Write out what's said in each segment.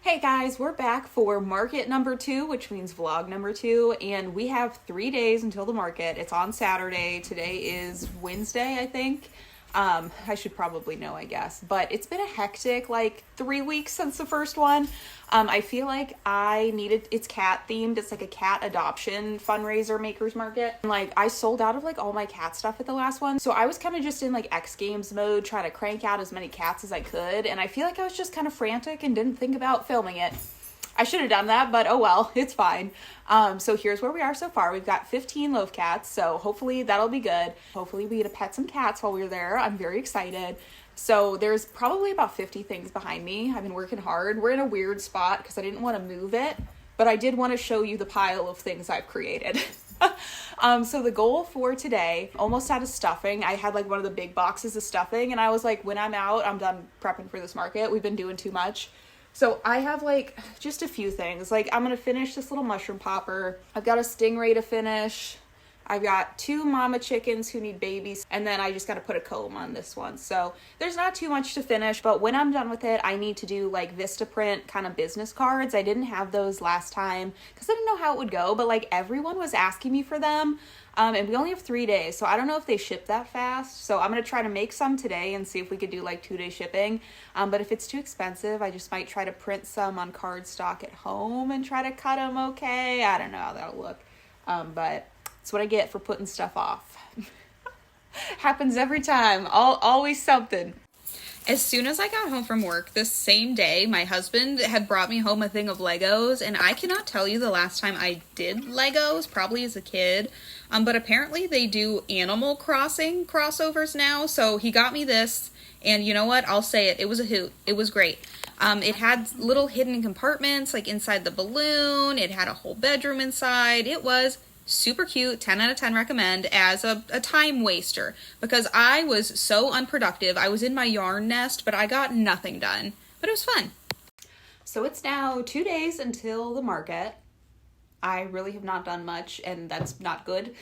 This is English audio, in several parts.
Hey guys, we're back for market number 2, which means vlog number 2, and we have 3 days until the market. It's on Saturday. Today is Wednesday, I think. I should probably know, I guess, but it's been a hectic 3 weeks since the first one. I feel like it's cat themed. It's like a cat adoption fundraiser makers market. And I sold out of all my cat stuff at the last one. So I was kind of just in X Games mode, trying to crank out as many cats as I could. And I feel like I was just kind of frantic and didn't think about filming it. I should have done that, but oh well, it's fine. So here's where we are so far. We've got 15 loaf cats, so hopefully that'll be good. Hopefully we get to pet some cats while we're there. I'm very excited. So there's probably about 50 things behind me. I've been working hard. We're in a weird spot because I didn't want to move it, but I did want to show you the pile of things I've created. So the goal for today, almost out of stuffing. I had one of the big boxes of stuffing, and I was like, when I'm out, I'm done prepping for this market. We've been doing too much. So I have just a few things. I'm going to finish this little mushroom popper. I've got a stingray to finish. I've got 2 mama chickens who need babies. And then I just got to put a comb on this one. So there's not too much to finish, but when I'm done with it, I need to do Vistaprint kind of business cards. I didn't have those last time because I didn't know how it would go, but everyone was asking me for them. And we only have 3 days, so I don't know if they ship that fast. So I'm going to try to make some today and see if we could do 2-day shipping. But if it's too expensive, I just might try to print some on cardstock at home and try to cut them okay. I don't know how that'll look. But it's what I get for putting stuff off. Happens every time. Always something. As soon as I got home from work this same day, my husband had brought me home a thing of Legos, and I cannot tell you the last time I did Legos, probably as a kid, but apparently they do Animal Crossing crossovers now, so he got me this, and you know what, I'll say it, it was a hoot, it was great. It had little hidden compartments, inside the balloon, it had a whole bedroom inside, it was super cute, 10 out of 10 recommend as a time waster because I was so unproductive. I was in my yarn nest, but I got nothing done, but it was fun. So it's now 2 days until the market. I really have not done much, and that's not good.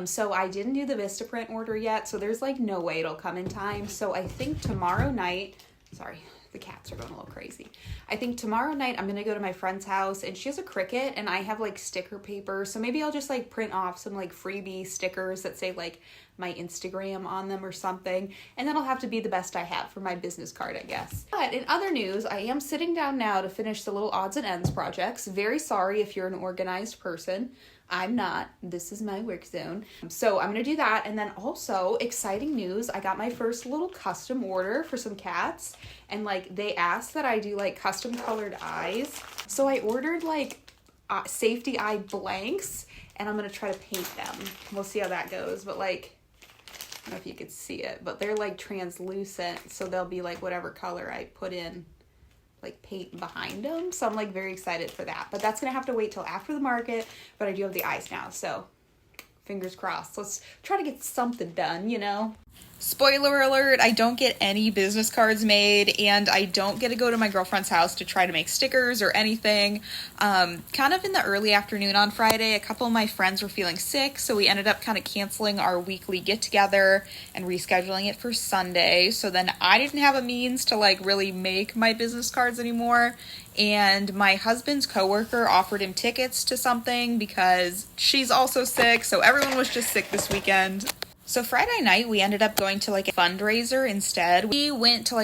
So I didn't do the Vistaprint order yet, so there's no way it'll come in time. So I think tomorrow night, sorry, the cats are going a little crazy. I think tomorrow night I'm going to go to my friend's house, and she has a Cricut, and I have sticker paper. So maybe I'll just print off some freebie stickers that say my Instagram on them or something. And that'll have to be the best I have for my business card, I guess. But in other news, I am sitting down now to finish the little odds and ends projects. Very sorry if you're an organized person. I'm not. This is my work zone. So I'm going to do that. And then also, exciting news, I got my first little custom order for some cats. And they asked that I do custom colored eyes. So I ordered safety eye blanks, and I'm going to try to paint them. We'll see how that goes. But I don't know if you could see it, but they're translucent. So they'll be whatever color I put in. Paint behind them, so I'm very excited for that, but that's gonna have to wait till after the market. But I do have the eyes now, so fingers crossed. Let's try to get something done, Spoiler alert, I don't get any business cards made, and I don't get to go to my girlfriend's house to try to make stickers or anything. Kind of in the early afternoon on Friday, a couple of my friends were feeling sick, so we ended up kind of canceling our weekly get-together and rescheduling it for Sunday. So then I didn't have a means to really make my business cards anymore, and my husband's coworker offered him tickets to something because she's also sick, so everyone was just sick this weekend. So Friday night, we ended up going to a fundraiser instead. We went to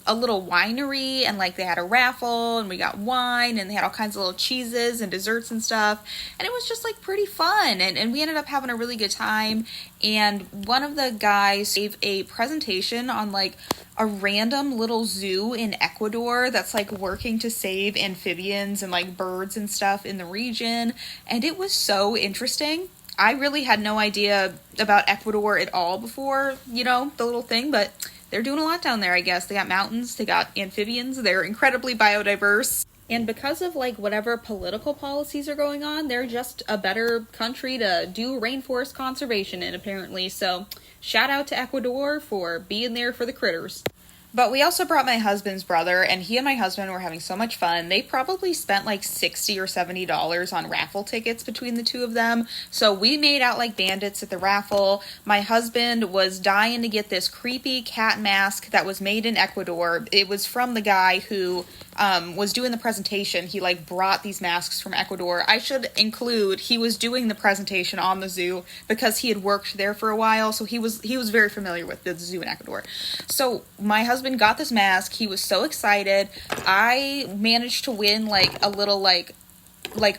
a little winery, and they had a raffle, and we got wine, and they had all kinds of little cheeses and desserts and stuff. And it was just pretty fun. And we ended up having a really good time. And one of the guys gave a presentation on a random little zoo in Ecuador that's working to save amphibians and birds and stuff in the region. And it was so interesting. I really had no idea about Ecuador at all before, the little thing, but they're doing a lot down there, I guess. They got mountains, they got amphibians, they're incredibly biodiverse. And because of whatever political policies are going on, they're just a better country to do rainforest conservation in, apparently. So shout out to Ecuador for being there for the critters. But we also brought my husband's brother, and he and my husband were having so much fun. They probably spent $60 or $70 on raffle tickets between the two of them. So we made out like bandits at the raffle. My husband was dying to get this creepy cat mask that was made in Ecuador. It was from the guy who was doing the presentation, he like brought these masks from Ecuador. I should include, he was doing the presentation on the zoo because he had worked there for a while, so he was very familiar with the zoo in Ecuador. So my husband got this mask. He was so excited. I managed to win like a little like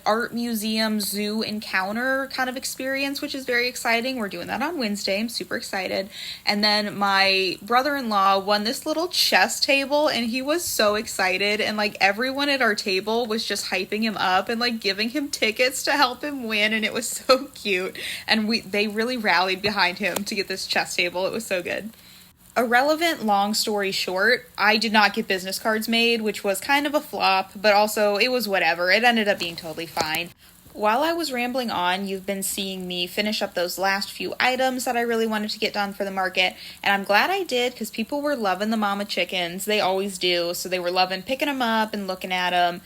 art museum zoo encounter kind of experience, which is very exciting. We're doing that on Wednesday. I'm super excited. And then my brother-in-law won this little chess table, and he was so excited, and like everyone at our table was just hyping him up and like giving him tickets to help him win, and it was so cute. And they really rallied behind him to get this chess table. It was so good. Irrelevant, long story short, I did not get business cards made, which was kind of a flop, but also it was whatever. It ended up being totally fine. While I was rambling on, you've been seeing me finish up those last few items that I really wanted to get done for the market, and I'm glad I did because people were loving the mama chickens. They always do, so they were loving picking them up and looking at them.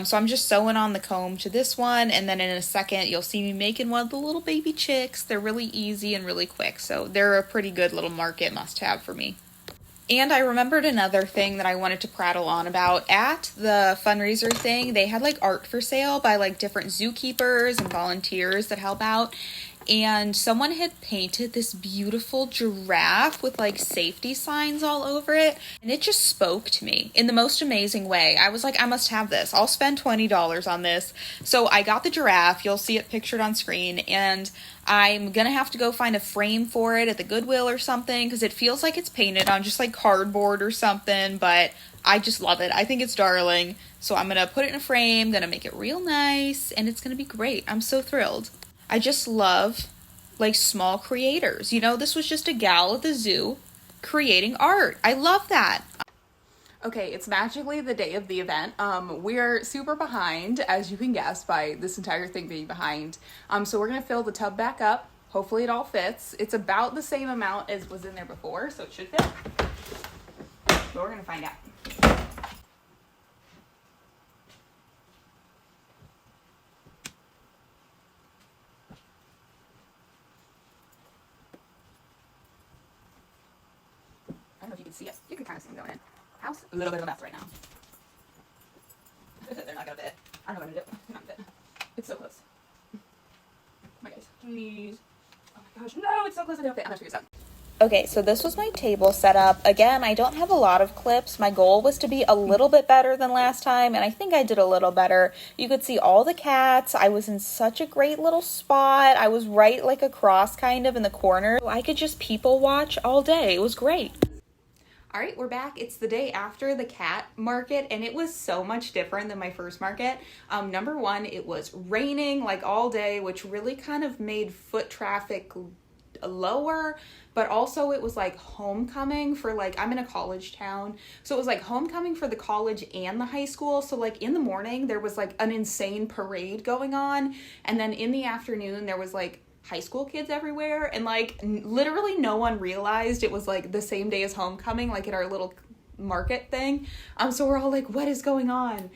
So I'm just sewing on the comb to this one, and then in a second you'll see me making one of the little baby chicks. They're really easy and really quick, so they're a pretty good little market must-have for me. And I remembered another thing that I wanted to prattle on about. At the fundraiser thing, they had like art for sale by like different zookeepers and volunteers that help out. And someone had painted this beautiful giraffe with like safety signs all over it. And it just spoke to me in the most amazing way. I was like, I must have this. I'll spend $20 on this. So I got the giraffe. You'll see it pictured on screen. And I'm going to have to go find a frame for it at the Goodwill or something, because it feels like it's painted on just like cardboard or something. But I just love it. I think it's darling. So I'm going to put it in a frame, going to make it real nice, and it's going to be great. I'm so thrilled. I just love like small creators. You know, this was just a gal at the zoo creating art. I love that. Okay, it's magically the day of the event. We're super behind, as you can guess by this entire thing being behind. So we're gonna fill the tub back up. Hopefully it all fits. It's about the same amount as was in there before, so it should fit. But we're gonna find out. I don't know if you can see it. You can kind of see them going in. House, a little bit of a mess right now. They're not gonna fit. I don't know what I'm gonna do. They're not gonna fit. It's so close. Oh my gosh, please. Oh my gosh, no, it's so close. I don't fit. I'm gonna figure this out. Okay, so this was my table setup. Again, I don't have a lot of clips. My goal was to be a little bit better than last time, and I think I did a little better. You could see all the cats. I was in such a great little spot. I was right like across kind of in the corner. So I could just people watch all day. It was great. All right, we're back. It's the day after the cat market, and it was so much different than my first market. Number one, it was raining like all day, which really kind of made foot traffic lower, but also it was like homecoming for like, I'm in a college town, so it was like homecoming for the college and the high school. So like in the morning, there was like an insane parade going on, and then in the afternoon, there was like high school kids everywhere, and like literally no one realized it was like the same day as homecoming, like at our little market thing. So we're all like, what is going on?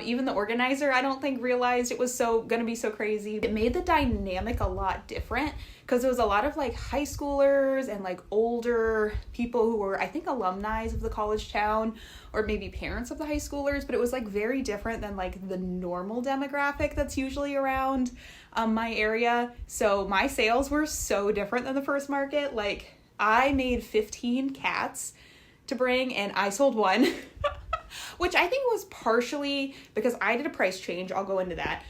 Even the organizer, I don't think realized it was gonna be so crazy. It made the dynamic a lot different because it was a lot of like high schoolers and like older people who were, I think, alumni of the college town, or maybe parents of the high schoolers, but it was like very different than like the normal demographic that's usually around my area. So my sales were so different than the first market. Like I made 15 cats to bring, and I sold one, which I think was partially because I did a price change. I'll go into that.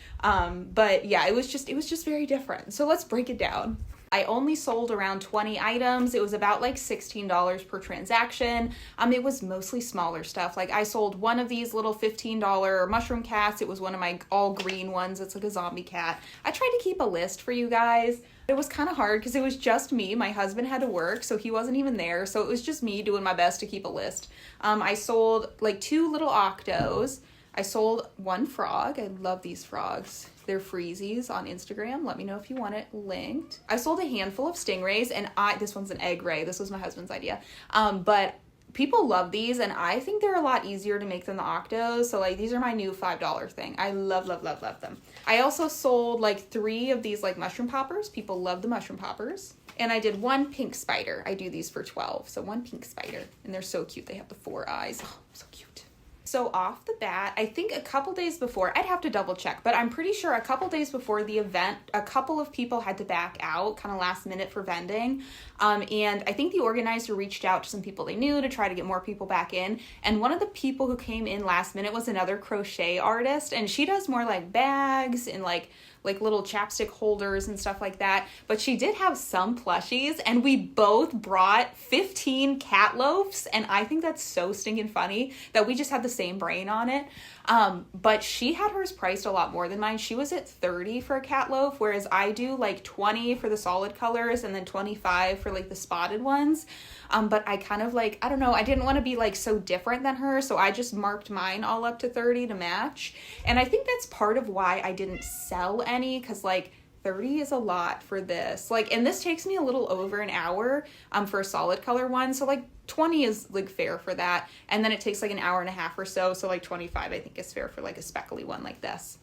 But yeah, it was just very different. So let's break it down. I only sold around 20 items. It was about like $16 per transaction. It was mostly smaller stuff. Like I sold one of these little $15 mushroom cats. It was one of my all green ones. It's like a zombie cat. I tried to keep a list for you guys. It was kind of hard because it was just me. My husband had to work, so he wasn't even there. So it was just me doing my best to keep a list. I sold like 2 little octos. I sold 1 frog. I love these frogs. They're freezies on Instagram. Let me know if you want it linked. I sold a handful of stingrays, and this one's an egg ray. This was my husband's idea. But people love these, and I think they're a lot easier to make than the octos. So like these are my new $5 thing. I love, love, love, love them. I also sold like 3 of these like mushroom poppers. People love the mushroom poppers. And I did 1 pink spider. I do these for $12. So 1 pink spider. And they're so cute. They have the 4 eyes. Oh, so cute. So off the bat, I think a couple days before, I'd have to double check, but I'm pretty sure a couple days before the event, a couple of people had to back out kind of last minute for vending. And I think the organizer reached out to some people they knew to try to get more people back in. And one of the people who came in last minute was another crochet artist, and she does more like bags and like little chapstick holders and stuff like that. But she did have some plushies, and we both brought 15 cat loafs, and I think that's so stinking funny that we just had the same brain on it. But she had hers priced a lot more than mine. She was at $30 for a cat loaf, whereas I do like $20 for the solid colors and then $25 for like the spotted ones. But I kind of like, I don't know, I didn't want to be like so different than her, so I just marked mine all up to $30 to match. And I think that's part of why I didn't sell any, because like $30 is a lot for this. Like, and this takes me a little over an hour for a solid color one, so like 20 is like fair for that. And then it takes like an hour and a half or so, so like 25 I think is fair for like a speckly one like this.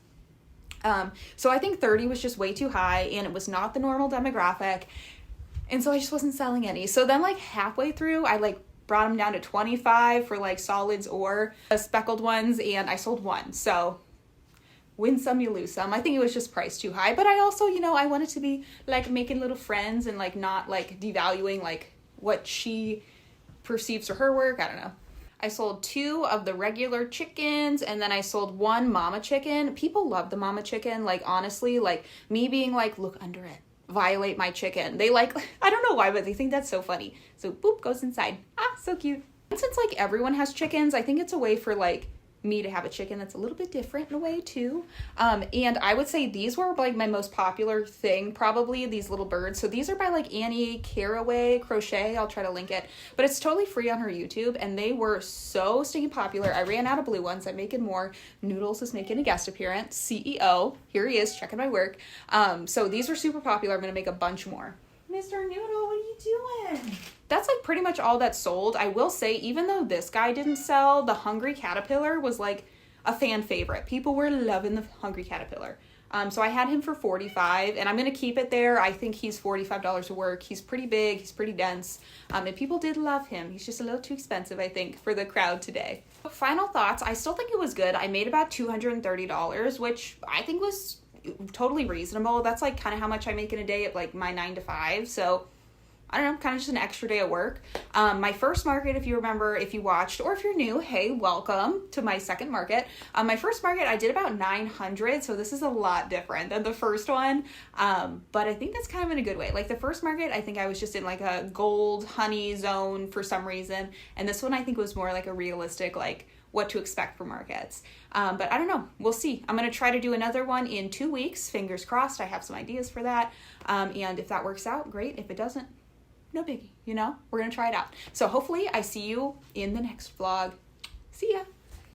So I think 30 was just way too high, and it was not the normal demographic. And so I just wasn't selling any. So then like halfway through, I like brought them down to 25 for like solids or speckled ones, and I sold one. So win some, you lose some. I think it was just priced too high. But I also, you know, I wanted to be like making little friends and like not like devaluing like what she perceives for her work. I don't know. I sold 2 of the regular chickens, and then I sold 1 mama chicken. People love the mama chicken. Like, honestly, like me being like, look under it, violate my chicken. They like, I don't know why, but they think that's so funny. So boop, goes inside. Ah, so cute. And since like everyone has chickens, I think it's a way for like me to have a chicken that's a little bit different in a way too. And I would say these were like my most popular thing, probably, these little birds. So these are by like Annie Caraway Crochet. I'll try to link it, but it's totally free on her YouTube, and they were so stinking popular. I ran out of blue ones. I'm making more. Noodles is making a guest appearance. CEO, here he is checking my work. So these were super popular. I'm gonna make a bunch more. Mr. Noodle, what are you doing? That's like pretty much all that sold. I will say, even though this guy didn't sell, the Hungry Caterpillar was like a fan favorite. People were loving the Hungry Caterpillar. So I had him for $45, and I'm going to keep it there. I think he's $45 a work. He's pretty big. He's pretty dense. And people did love him. He's just a little too expensive, I think, for the crowd today. Final thoughts. I still think it was good. I made about $230, which I think was totally reasonable. That's like kind of how much I make in a day at like my 9 to 5. So I don't know, kind of just an extra day at work. My first market, if you remember, if you watched, or if you're new, hey, welcome to my second market. My first market, I did about 900, so this is a lot different than the first one. But I think that's kind of in a good way. Like the first market, I think I was just in like a gold honey zone for some reason. And this one I think was more like a realistic, like what to expect for markets. But I don't know, we'll see. I'm going to try to do another one in 2 weeks. Fingers crossed. I have some ideas for that. And if that works out, great. If it doesn't, no biggie, you know, we're going to try it out. So hopefully I see you in the next vlog. See ya.